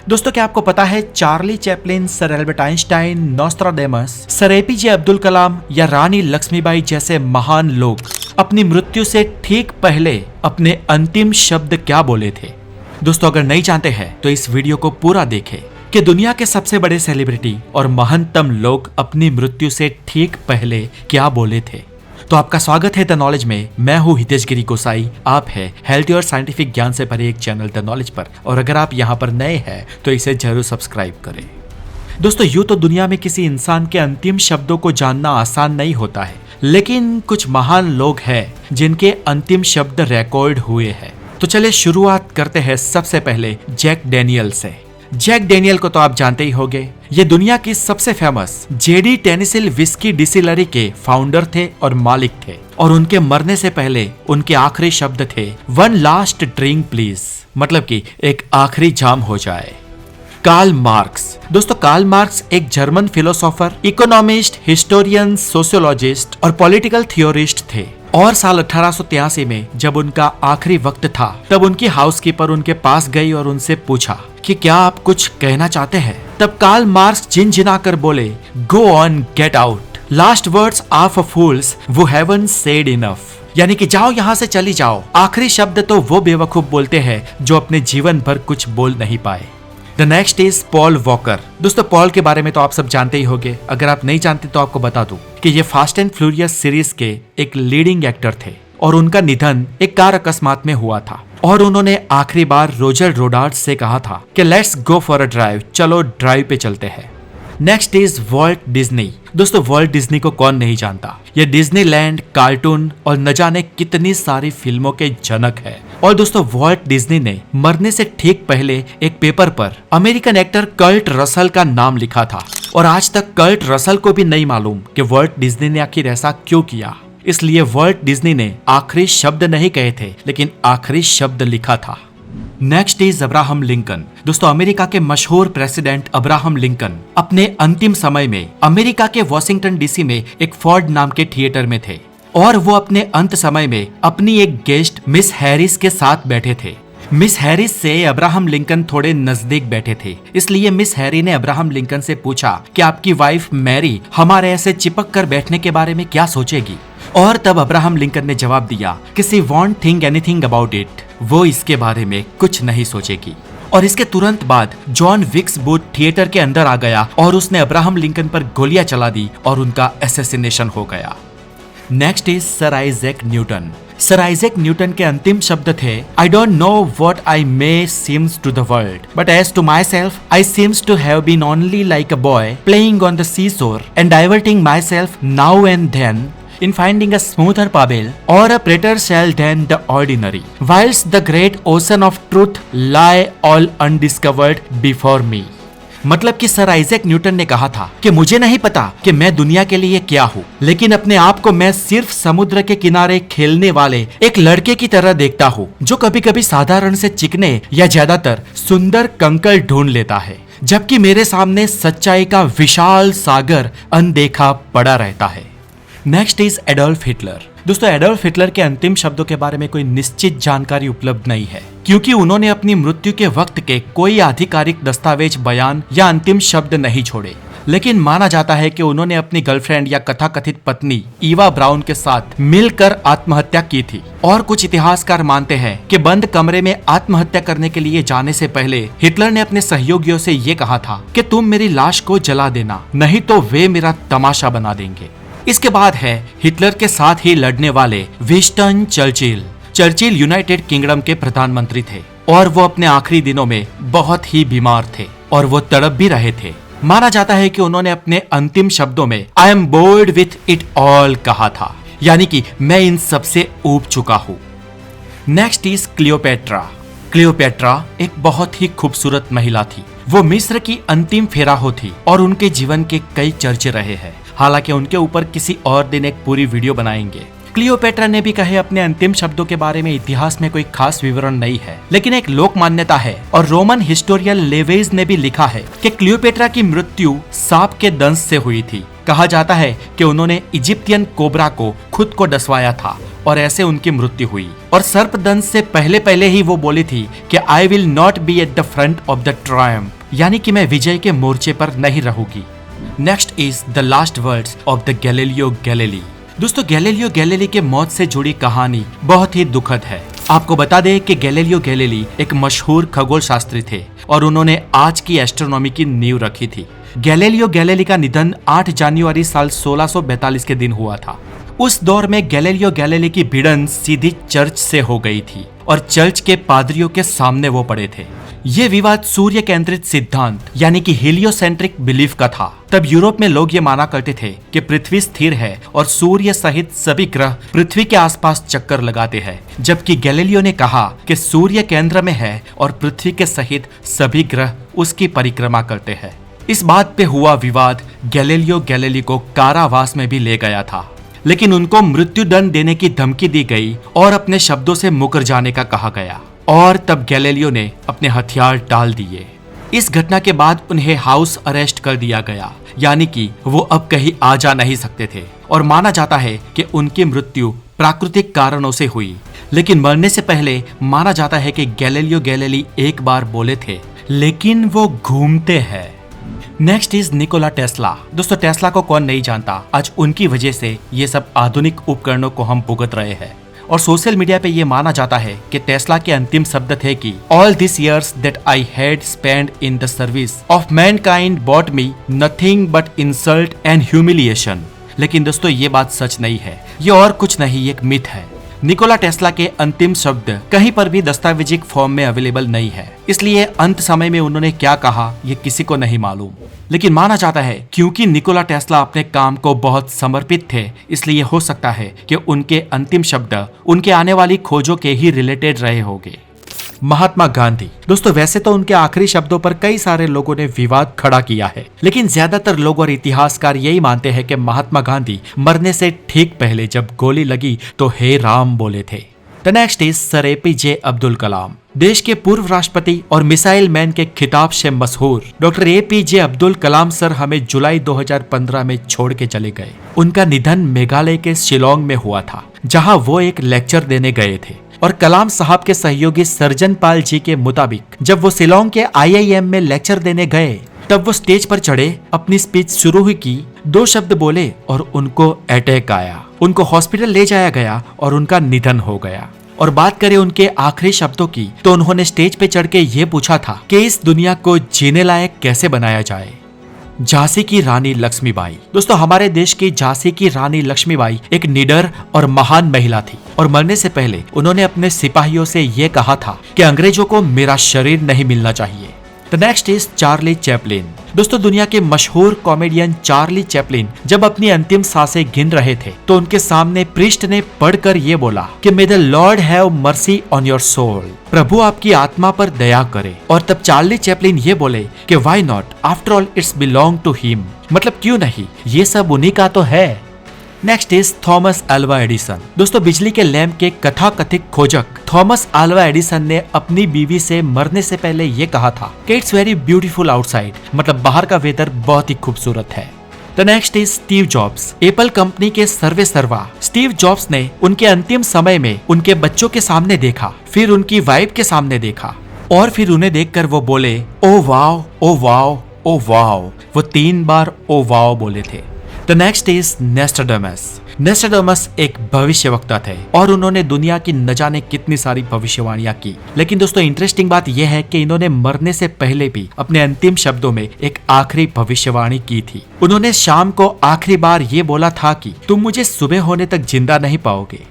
दोस्तों, क्या आपको पता है Charlie Chaplin, sir Albert Einstein, Nostradamus, sir APJ Abdul Kalam या रानी लक्ष्मीबाई जैसे महान लोग अपनी मृत्यु से ठीक पहले अपने अंतिम शब्द क्या बोले थे? दोस्तों, अगर नहीं जानते हैं तो इस वीडियो को पूरा देखें कि दुनिया के सबसे बड़े सेलिब्रिटी और महानतम लोग अपनी मृत्यु से ठीक पहले क्या बोले थे। तो आपका स्वागत है द नॉलेज में। मैं हूँ हितेश गिरी गोसाई। आप है हेल्थी और साइंटिफिक ज्ञान से भरे एक चैनल द नॉलेज पर, और अगर आप यहाँ पर नए हैं तो इसे जरूर सब्सक्राइब करें। दोस्तों, यूं तो दुनिया में किसी इंसान के अंतिम शब्दों को जानना आसान नहीं होता है, लेकिन कुछ महान लोग हैं जिनके अंतिम शब्द रिकॉर्ड हुए हैं। तो चलिए शुरुआत करते हैं सबसे पहले जैक डैनियल से। जैक डैनियल को तो आप जानते ही होंगे। ये दुनिया की सबसे फेमस जेडी टेनिसिल विस्की डिस्टिलरी के फाउंडर थे और मालिक थे, और उनके मरने से पहले उनके आखिरी शब्द थे, वन लास्ट ड्रिंक प्लीज, मतलब कि एक आखिरी जाम हो जाए। Karl Marx. दोस्तों, कार्ल मार्क्स एक German philosopher, economist, historian, sociologist और पॉलिटिकल थियोरिस्ट थे। और साल 1883 में जब उनका आखिरी वक्त था, तब उनकी हाउसकीपर उनके पास गई और उनसे पूछा कि क्या आप कुछ कहना चाहते हैं। तब कार्ल मार्क्स झिनझिनाकर बोले, go on, get out, last words are for fools who haven't said enough. यानी कि जाओ, यहाँ से चली जाओ। आखिरी शब्द तो वो बेवकूफ बोलते हैं जो अपने जीवन भर कुछ बोल नहीं पाए। The next is Paul walker. दोस्तों, पॉल के बारे में तो आप सब जानते ही होंगे। अगर आप नहीं जानते तो आपको बता दूं कि ये फास्ट एंड फ्यूरियस सीरीज के एक लीडिंग एक्टर थे, और उनका निधन एक कार अकस्मात में हुआ था। और उन्होंने आखिरी बार रोजर रोडार्ट से कहा था कि let's go for a drive, चलो ड्राइव पे चलते हैं। Next is Walt Disney. दोस्तों, वॉल्ट डिज्नी को कौन नहीं जानता। ये डिज्नीलैंड, कार्टून और न जाने कितनी सारी फिल्मों के जनक है। और दोस्तों, वॉल्ट डिज्नी ने मरने से ठीक पहले एक पेपर पर अमेरिकन एक्टर कर्ट रसल का नाम लिखा था, और आज तक कर्ट रसल को भी नहीं मालूम कि वॉल्ट डिज्नी ने आखिर ऐसा क्यों किया। इसलिए वॉल्ट डिज्नी ने आखिरी शब्द नहीं कहे थे, लेकिन आखिरी शब्द लिखा था। Next is Abraham Lincoln. दोस्तों, अमेरिका के मशहूर प्रेसिडेंट अब्राहम लिंकन अपने अंतिम समय में अमेरिका के वॉशिंगटन डीसी में एक फोर्ड नाम के थिएटर में थे, और वो अपने अंत समय में अपनी एक गेस्ट मिस हैरिस के साथ बैठे थे। मिस हैरिस से अब्राहम लिंकन थोड़े नजदीक बैठे थे, इसलिए मिस हैरी ने अब्राहम लिंकन से पूछा कि आपकी वाइफ मैरी हमारे ऐसे चिपक कर बैठने के बारे में क्या सोचेगी। और तब अब्राहम लिंकन ने जवाब दिया कि she want think anything about it, वो इसके बारे में कुछ नहीं सोचेगी। और इसके तुरंत बाद जॉन विक्स बूथ थिएटर के अंदर आ गया और उसने अब्राहम लिंकन पर गोलियां चला दी और उनका असैसिनेशन हो गया। Next is sir Isaac Newton. Sir Isaac Newton के अंतिम शब्द थे, I don't know what I may seems to the world, but as to my self I seems to have been only like a boy playing on the sea shore and diverting my self now and then in finding a smoother pebble or a prettier shell than the ordinary, whilst the great ocean of truth lie all undiscovered before me। मतलब कि sir Isaac Newton ने कहा था कि मुझे नहीं पता कि मैं दुनिया के लिए क्या हूँ, लेकिन अपने आप को मैं सिर्फ समुद्र के किनारे खेलने वाले एक लड़के की तरह देखता हूँ, जो कभी कभी साधारण से चिकने या ज्यादातर सुंदर कंकड़ ढूंढ लेता है, जबकि मेरे सामने सच्चाई का विशाल सागर अनदेखा पड़ा रहता है। Next is Adolf Hitler. दोस्तों, एडोल्फ हिटलर के अंतिम शब्दों के बारे में कोई निश्चित जानकारी उपलब्ध नहीं है, क्योंकि उन्होंने अपनी मृत्यु के वक्त के कोई आधिकारिक दस्तावेज, बयान या अंतिम शब्द नहीं छोड़े। लेकिन माना जाता है कि उन्होंने अपनी गर्लफ्रेंड या कथाकथित पत्नी ईवा ब्राउन के साथ मिलकर आत्महत्या की थी। और कुछ इतिहासकार मानते हैं कि बंद कमरे में आत्महत्या करने के लिए जाने से पहले हिटलर ने अपने सहयोगियों से ये कहा था कि तुम मेरी लाश को जला देना, नहीं तो वे मेरा तमाशा बना देंगे। इसके बाद है हिटलर के साथ ही लड़ने वाले Winston Churchill. Churchill United kingdom के प्रधानमंत्री थे, और वो अपने आखिरी दिनों में बहुत ही बीमार थे, और वो तड़प भी रहे थे। माना जाता है कि उन्होंने अपने अंतिम शब्दों में I am board with it all कहा था, यानी कि मैं इन सब से ऊब चुका हूँ। Next is Cleopatra. क्लियोपेट्रा एक बहुत ही खूबसूरत महिला थी। वो मिस्र की अंतिम फेराहो थी, और उनके जीवन के कई चर्चे रहे हैं। हालांकि उनके ऊपर किसी और दिन एक पूरी वीडियो बनाएंगे। क्लियोपेट्रा ने भी कहे अपने अंतिम शब्दों के बारे में इतिहास में कोई खास विवरण नहीं है, लेकिन एक लोक मान्यता है, और रोमन हिस्टोरियन लेवेज ने भी लिखा है कि क्लियोपेट्रा की मृत्यु सांप के दंश से हुई थी। कहा जाता है कि उन्होंने इजिप्तियन कोबरा को खुद को डसवाया था, और ऐसे उनकी मृत्यु हुई। और सर्पदंश से पहले पहले ही वो बोली थी कि I will not be at the front of the Triumph, यानी कि मैं विजय के मोर्चे पर नहीं रहूंगी। Next is the last words of the Galileo Galilei. दोस्तों, गैलीलियो गैलीली के मौत से जुड़ी कहानी बहुत ही दुखद है। आपको बता दें कि गैलीलियो गैलीली एक मशहूर खगोल शास्त्री थे और उन्होंने आज की एस्ट्रोनॉमी की नींव रखी थी। गैलीलियो गैलीली का निधन 8 जनवरी साल 1642 के दिन हुआ था। उस दौर में गैलीलियो गैलीली की भिड़न सीधी चर्च से हो गई थी और चर्च के पादरियों के सामने वो पड़े थे। ये विवाद सूर्य केंद्रित सिद्धांत यानी कि हेलियोसेंट्रिक बिलीफ का था। तब यूरोप में लोग ये माना करते थे कि पृथ्वी स्थिर है और सूर्य सहित सभी ग्रह पृथ्वी के आसपास चक्कर लगाते हैं, जबकि गैलीलियो ने कहा कि सूर्य केंद्र में है और पृथ्वी के सहित सभी ग्रह उसकी परिक्रमा करते हैं। इस बात पे हुआ विवाद गैलीलियो गैलीली को कारावास में भी ले गया था, लेकिन उनको मृत्युदंड देने की धमकी दी गई और अपने शब्दों से मुकर जाने का कहा गया और तब गैलीलियो ने अपने हथियार डाल दिए। इस घटना के बाद उन्हें हाउस अरेस्ट कर दिया गया, यानी कि वो अब कहीं आ जा नहीं सकते थे और माना जाता है कि उनकी मृत्यु प्राकृतिक कारणों से हुई। लेकिन मरने से पहले माना जाता है कि गैलीलियो गैलीली एक बार बोले थे, लेकिन वो घूमते हैं। Next is Nikola Tesla. दोस्तों, टेस्ला को कौन नहीं जानता। आज उनकी वजह से ये सब आधुनिक उपकरणों को हम भुगत रहे हैं और सोशल मीडिया पे ये माना जाता है कि टेस्ला के अंतिम शब्द थे कि all this years that I had spend in the service of Mankind bot me nothing but insult and humiliation. लेकिन दोस्तों, ये बात सच नहीं है, ये और कुछ नहीं, एक मिथ है। निकोला टेस्ला के अंतिम शब्द कहीं पर भी दस्तावेजिक फॉर्म में अवेलेबल नहीं है, इसलिए अंत समय में उन्होंने क्या कहा ये किसी को नहीं मालूम। लेकिन माना जाता है क्योंकि निकोला टेस्ला अपने काम को बहुत समर्पित थे, इसलिए हो सकता है कि उनके अंतिम शब्द उनके आने वाली खोजों के ही रिलेटेड रहे होंगे। महात्मा गांधी। दोस्तों, वैसे तो उनके आखिरी शब्दों पर कई सारे लोगों ने विवाद खड़ा किया है, लेकिन ज्यादातर लोग और इतिहासकार यही मानते हैं कि महात्मा गांधी मरने से ठीक पहले जब गोली लगी तो हे राम बोले थे। The next is sir APJ Abdul Kalam. देश के पूर्व राष्ट्रपति और मिसाइल मैन के खिताब से मशहूर डॉक्टर एपीजे अब्दुल कलाम सर हमें जुलाई 2015 में छोड़ के चले गए। उनका निधन मेघालय के शिलोंग में हुआ था, जहां वो एक लेक्चर देने गए थे और कलाम साहब के सहयोगी सर्जन पाल जी के मुताबिक जब वो शिलोंग के IIM में लेक्चर देने गए तब वो स्टेज पर चढ़े, अपनी स्पीच शुरू हुई की, 2 शब्द बोले और उनको अटैक आया। उनको हॉस्पिटल ले जाया गया और उनका निधन हो गया। और बात करें उनके आखिरी शब्दों की तो उन्होंने स्टेज पे चढ़ के ये पूछा था कि इस दुनिया को जीने लायक कैसे बनाया जाए। झांसी की रानी लक्ष्मीबाई। दोस्तों, हमारे देश की झांसी की रानी लक्ष्मीबाई एक निडर और महान महिला थी और मरने से पहले उन्होंने अपने सिपाहियों से ये कहा था कि अंग्रेजों को मेरा शरीर नहीं मिलना चाहिए। The next is Charlie Chaplin. दोस्तों, दुनिया के मशहूर कॉमेडियन चार्ली चैपलिन जब अपनी अंतिम सांसें गिन रहे थे तो उनके सामने प्रीस्ट ने पढ़कर ये बोला कि may the lord have mercy on your soul, प्रभु आपकी आत्मा पर दया करे। और तब चार्ली चैपलिन ये बोले कि why not, after all it's belong to him, मतलब क्यों नहीं, ये सब उन्हीं का तो है। Next is Thomas Alva Edison. दोस्तों, बिजली के लैंप के कथाकथित खोजक थॉमस अल्वा एडिसन ने अपनी बीवी से मरने से पहले ये कहा था कि इट्स वेरी ब्यूटीफुल आउटसाइड, मतलब बाहर का वेदर बहुत ही खूबसूरत है। The next is Steve jobs. Apple company के सर्वे सर्वा स्टीव जॉब्स ने उनके अंतिम समय में उनके बच्चों के सामने देखा, फिर उनकी वाइफ के सामने देखा और फिर उन्हें देखकर वो बोले oh wow, oh wow, oh wow. वो 3 बार ओ वाओ बोले थे। The next is Nostradamus. Nostradamus एक भविष्यवक्ता थे और उन्होंने दुनिया की न जाने कितनी सारी भविष्यवाणियां की। लेकिन दोस्तों, इंटरेस्टिंग बात यह है कि इन्होंने मरने से पहले भी अपने अंतिम शब्दों में एक आखिरी भविष्यवाणी की थी। उन्होंने शाम को आखिरी बार ये बोला था कि तुम मुझे सुबह होने तक जिंदा नहीं पाओगे।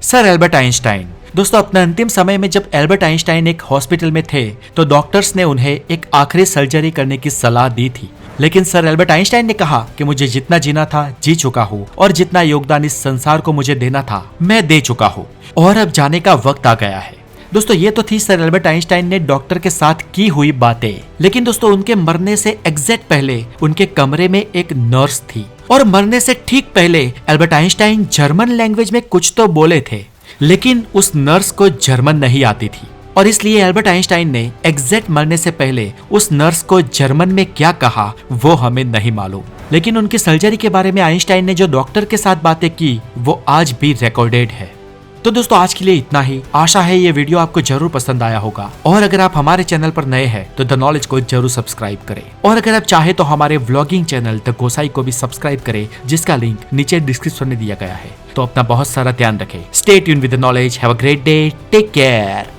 Sir Albert Einstein. दोस्तों, अपने अंतिम समय में जब एल्बर्ट आइंस्टाइन एक हॉस्पिटल में थे तो डॉक्टर्स ने उन्हें एक आखिरी सर्जरी करने की सलाह दी थी, लेकिन सर एल्बर्ट आइंस्टाइन ने कहा कि मुझे जितना जीना था जी चुका हूँ और जितना योगदान इस संसार को मुझे देना था मैं दे चुका हूँ और अब जाने का वक्त आ गया है। दोस्तों, ये तो थी सर एल्बर्ट आइंस्टाइन ने डॉक्टर के साथ की हुई बातें। लेकिन दोस्तों, उनके मरने से एग्जैक्ट पहले उनके कमरे में एक नर्स थी और मरने से ठीक पहले एल्बर्ट आइंस्टाइन जर्मन लैंग्वेज में कुछ तो बोले थे, लेकिन उस नर्स को जर्मन नहीं आती थी और इसलिए एल्बर्ट आइंस्टाइन ने एग्जैक्ट मरने से पहले उस नर्स को जर्मन में क्या कहा वो हमें नहीं मालूम। लेकिन उनकी सर्जरी के बारे में आइंस्टाइन ने जो डॉक्टर के साथ बातें की वो आज भी रिकॉर्डेड है। तो दोस्तों आज के लिए इतना ही। आशा है ये वीडियो आपको जरूर पसंद आया होगा, और अगर आप हमारे चैनल पर नए हैं तो द नॉलेज को जरूर सब्सक्राइब करें, और अगर आप चाहे तो हमारे व्लॉगिंग चैनल द गोसाई को भी सब्सक्राइब करें, जिसका लिंक नीचे डिस्क्रिप्शन में दिया गया है। तो अपना बहुत सारा ध्यान रखें। Stay tuned with the knowledge. Have a great day. Take care.